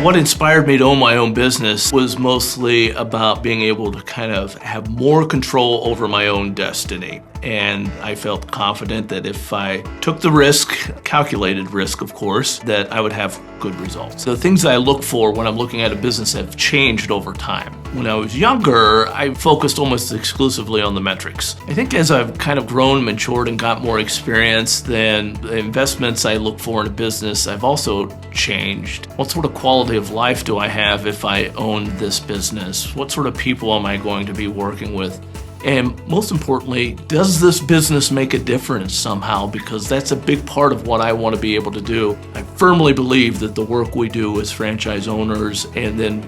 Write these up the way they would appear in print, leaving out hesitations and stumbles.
What inspired me to own my own business was mostly about being able to kind of have more control over my own destiny. And I felt confident that if I took the risk, calculated risk of course, that I would have good results. The things that I look for when I'm looking at a business have changed over time. When I was younger, I focused almost exclusively on the metrics. I think as I've kind of grown, matured, and got more experience, then the investments I look for in a business, I've also changed. What sort of quality of life do I have if I own this business? What sort of people am I going to be working with? And most importantly, does this business make a difference somehow? Because that's a big part of what I want to be able to do. I firmly believe that the work we do as franchise owners and then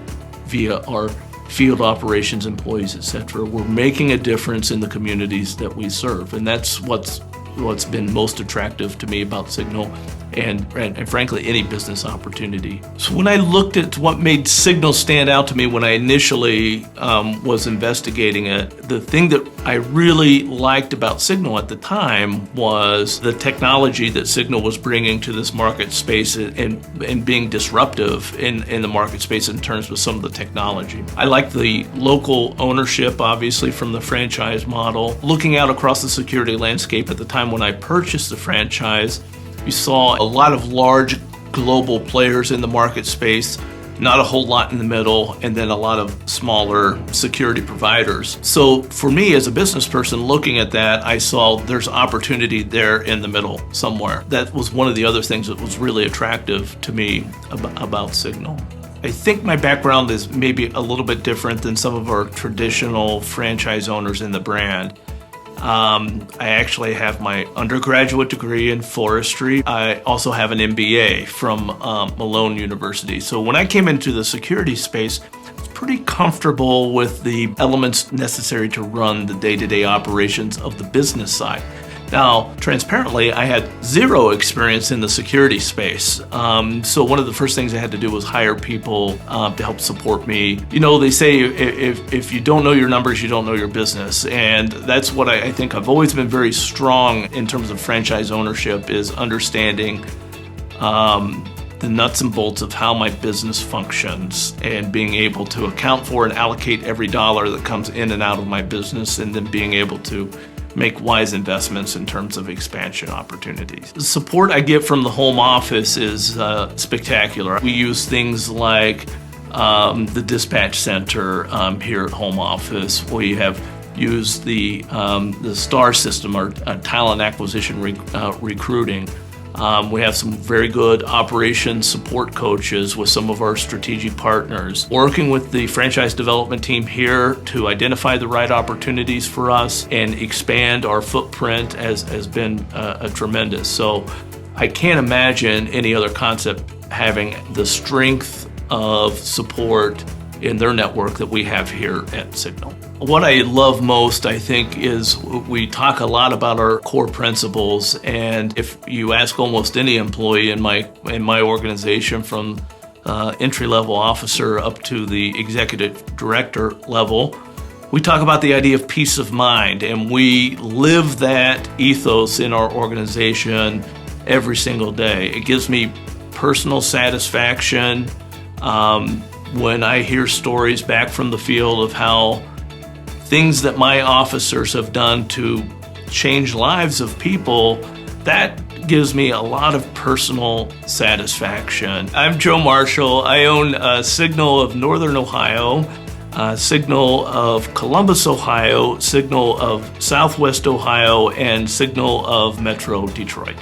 via our field operations employees, etc., we're making a difference in the communities that we serve. And that's what's been most attractive to me about Signal and frankly any business opportunity. So when I looked at what made Signal stand out to me when I initially was investigating it, the thing that I really liked about Signal at the time was the technology that Signal was bringing to this market space and being disruptive in the market space in terms of some of the technology. I liked the local ownership, obviously, from the franchise model. Looking out across the security landscape at the time when I purchased the franchise, you saw a lot of large global players in the market space, not a whole lot in the middle, and then a lot of smaller security providers. So for me as a business person looking at that, I saw there's opportunity there in the middle somewhere. That was one of the other things that was really attractive to me about Signal. I think my background is maybe a little bit different than some of our traditional franchise owners in the brand. I actually have my undergraduate degree in forestry. I also have an MBA from Malone University. So when I came into the security space, I was pretty comfortable with the elements necessary to run the day-to-day operations of the business side. Now, transparently, I had zero experience in the security space. So one of the first things I had to do was hire people to help support me. You know, they say if you don't know your numbers, you don't know your business. And that's what I think I've always been very strong in terms of franchise ownership, is understanding the nuts and bolts of how my business functions and being able to account for and allocate every dollar that comes in and out of my business, and then being able to make wise investments in terms of expansion opportunities. The support I get from the home office is spectacular. We use things like the dispatch center here at home office. We have used the STAR system, or talent acquisition recruiting. We have some very good operations support coaches with some of our strategic partners. Working with the franchise development team here to identify the right opportunities for us and expand our footprint has been tremendous. So I can't imagine any other concept having the strength of support in their network that we have here at Signal. What I love most, I think, is we talk a lot about our core principles, and if you ask almost any employee in my organization, from entry-level officer up to the executive director level, we talk about the idea of peace of mind, and we live that ethos in our organization every single day. It gives me personal satisfaction when I hear stories back from the field of how things that my officers have done to change lives of people. That gives me a lot of personal satisfaction. I'm Joe Marshall. I own Signal of Northern Ohio, Signal of Columbus, Ohio, Signal of Southwest Ohio, and Signal of Metro Detroit.